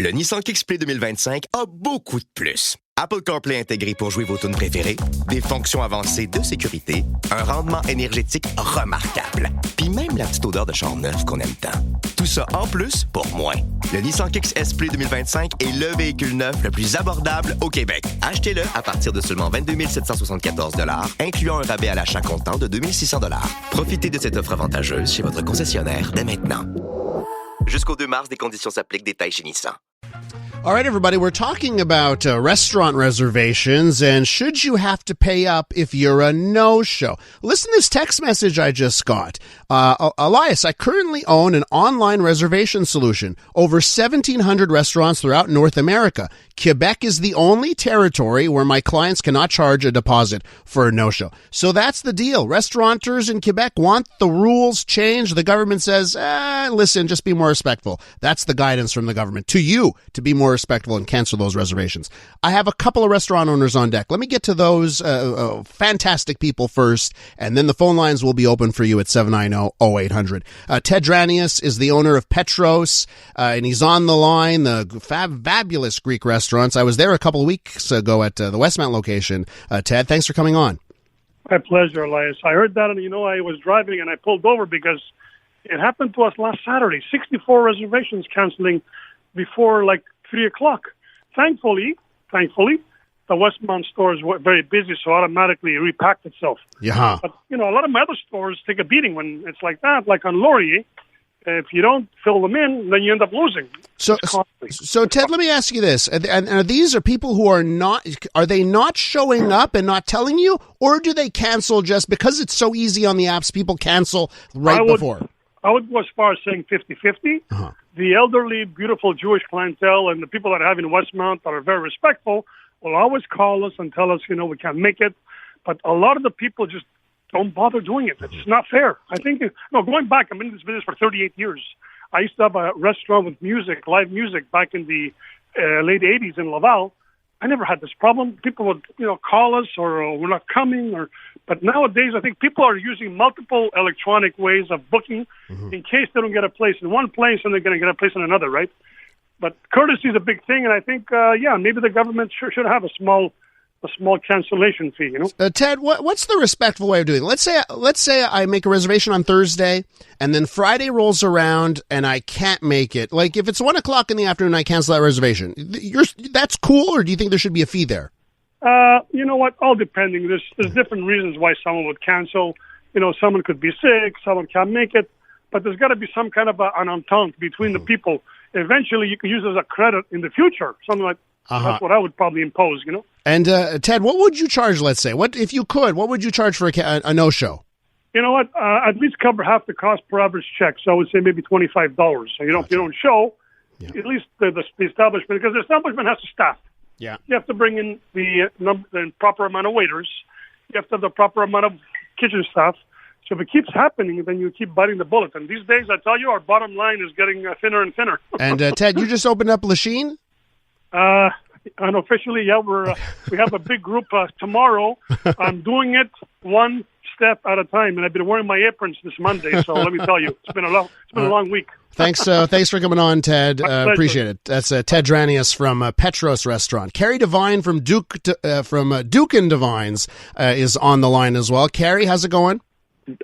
Le Nissan Kick-Split 2025 a beaucoup de plus. Apple CarPlay intégré pour jouer vos tunes préférées, des fonctions avancées de sécurité, un rendement énergétique remarquable, puis même la petite odeur de char neuf qu'on aime tant. Tout ça en plus pour moins. Le Nissan Kick-Split 2025 est le véhicule neuf le plus abordable au Québec. Achetez-le à partir de seulement 22 774 $, incluant un rabais à l'achat comptant de 2 600 $. Profitez de cette offre avantageuse chez votre concessionnaire dès maintenant. Jusqu'au 2 mars, des conditions s'appliquent. Détails chez Nissan. All right, everybody, we're talking about restaurant reservations and should you have to pay up if you're a no-show. Listen to this text message I just got. Elias, I currently own an online reservation solution. Over 1,700 restaurants throughout North America. Quebec is the only territory where my clients cannot charge a deposit for a no-show. So that's the deal. Restaurateurs in Quebec want the rules changed. The government says, listen, just be more respectful. That's the guidance from the government to you to be more respectful and cancel those reservations. I have a couple of restaurant owners on deck. Let me get to those fantastic people first, and then the phone lines will be open for you at 790-0800. Ted Dranias is the owner of Petros, and he's on the line, the fabulous Greek restaurants. I was there a couple of weeks ago at the Westmount location. Ted, thanks for coming on. My pleasure, Elias. I heard that, and I was driving, and I pulled over because it happened to us last Saturday. 64 reservations canceling before, 3 o'clock. Thankfully, the Westmount stores were very busy, so automatically it repacked itself. Yeah. But, a lot of my other stores take a beating when it's like that, like on Laurier. If you don't fill them in, then you end up losing. So Ted, let me ask you this. And these are people who are they not showing up and not telling you, or do they cancel just because it's so easy on the apps, people cancel before? I would go as far as saying 50-50. Uh-huh. The elderly, beautiful Jewish clientele and the people that have in Westmount that are very respectful will always call us and tell us, we can't make it. But a lot of the people just don't bother doing it. It's not fair. I think, going back, I've been in this business for 38 years. I used to have a restaurant with music, live music, back in the late 80s in Laval. I never had this problem. People would, call us or we're not coming. But nowadays, I think people are using multiple electronic ways of booking in case they don't get a place in one place and they're going to get a place in another, right? But courtesy is a big thing, and I think, maybe the government should have a small cancellation fee, Ted, what's the respectful way of doing it? Let's say I make a reservation on Thursday, and then Friday rolls around, and I can't make it. Like, if it's 1 o'clock in the afternoon, I cancel that reservation. That's cool, or do you think there should be a fee there? You know what? All depending. There's different reasons why someone would cancel. Someone could be sick, someone can't make it, but there's got to be some kind of an entente between the people. Eventually, you can use it as a credit in the future, something like. That's what I would probably impose, And Ted, what would you charge? Let's say, what would you charge for a no-show? You know what? At least cover half the cost per average check. So I would say maybe $25. So if you don't show, at least the establishment, because the establishment has to staff. Yeah, you have to bring in the proper amount of waiters. You have to have the proper amount of kitchen staff. So if it keeps happening, then you keep biting the bullet. And these days, I tell you, our bottom line is getting thinner and thinner. And Ted, you just opened up Lachine? Unofficially, we have a big group tomorrow. I'm doing it one step at a time, and I've been wearing my aprons this Monday. So let me tell you, it's been a long week. Thanks for coming on, Ted. Appreciate it. That's Ted Dranias from Petros Restaurant. Cary Devine from Duke Devines is on the line as well. Cary, how's it going?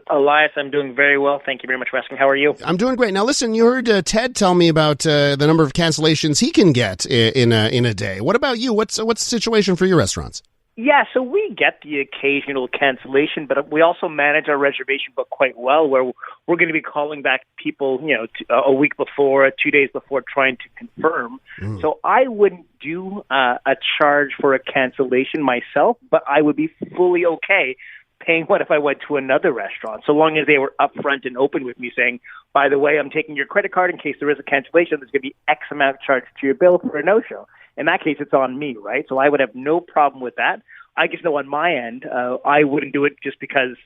Elias, I'm doing very well. Thank you very much for asking. How are you? I'm doing great. Now, listen, you heard Ted tell me about the number of cancellations he can get in a day. What about you? What's the situation for your restaurants? Yeah, so we get the occasional cancellation, but we also manage our reservation book quite well, where we're going to be calling back people, a week before, 2 days before, trying to confirm. So I wouldn't do a charge for a cancellation myself, but I would be fully okay paying what if I went to another restaurant, so long as they were upfront and open with me saying, by the way, I'm taking your credit card in case there is a cancellation. There's going to be X amount charged to your bill for a no-show. In that case, it's on me, right? So I would have no problem with that. I just know on my end, I wouldn't do it just because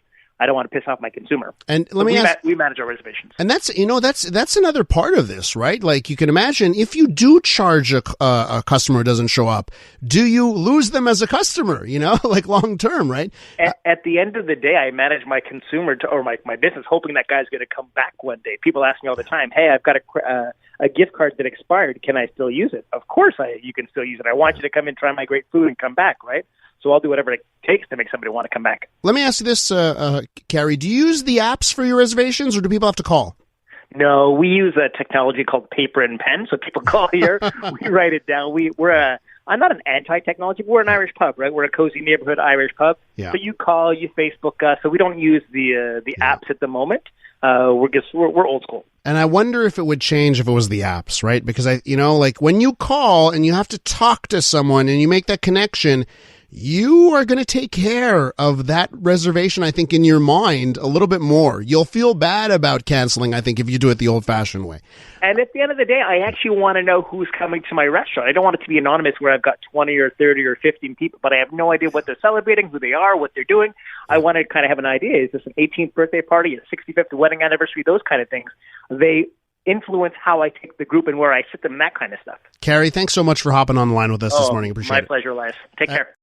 I don't want to piss off my consumer. And let me ask, we manage our reservations. And that's another part of this, right? Like, you can imagine if you do charge a customer who doesn't show up, do you lose them as a customer, like long term, right? At the end of the day, I manage my consumer or my business hoping that guy's going to come back one day. People ask me all the time, hey, I've got a gift card that expired. Can I still use it? Of course you can still use it. I want you to come in, try my great food, and come back, right? So I'll do whatever it takes to make somebody want to come back. Let me ask you this, Cary. Do you use the apps for your reservations, or do people have to call? No, we use a technology called paper and pen. So people call here, we write it down. I'm not an anti-technology, but we're an Irish pub, right? We're a cozy neighborhood Irish pub. Yeah. So you call, you Facebook us. So we don't use the apps at the moment. We're old school. And I wonder if it would change if it was the apps, right? Because like when you call and you have to talk to someone and you make that connection, you are going to take care of that reservation, I think, in your mind a little bit more. You'll feel bad about canceling, I think, if you do it the old-fashioned way. And at the end of the day, I actually want to know who's coming to my restaurant. I don't want it to be anonymous where I've got 20 or 30 or 15 people, but I have no idea what they're celebrating, who they are, what they're doing. I want to kind of have an idea. Is this an 18th birthday party, a 65th wedding anniversary, those kind of things. They influence how I take the group and where I sit them and that kind of stuff. Cary, thanks so much for hopping on the line with us this morning. Appreciate it. My pleasure, Elias. Take care.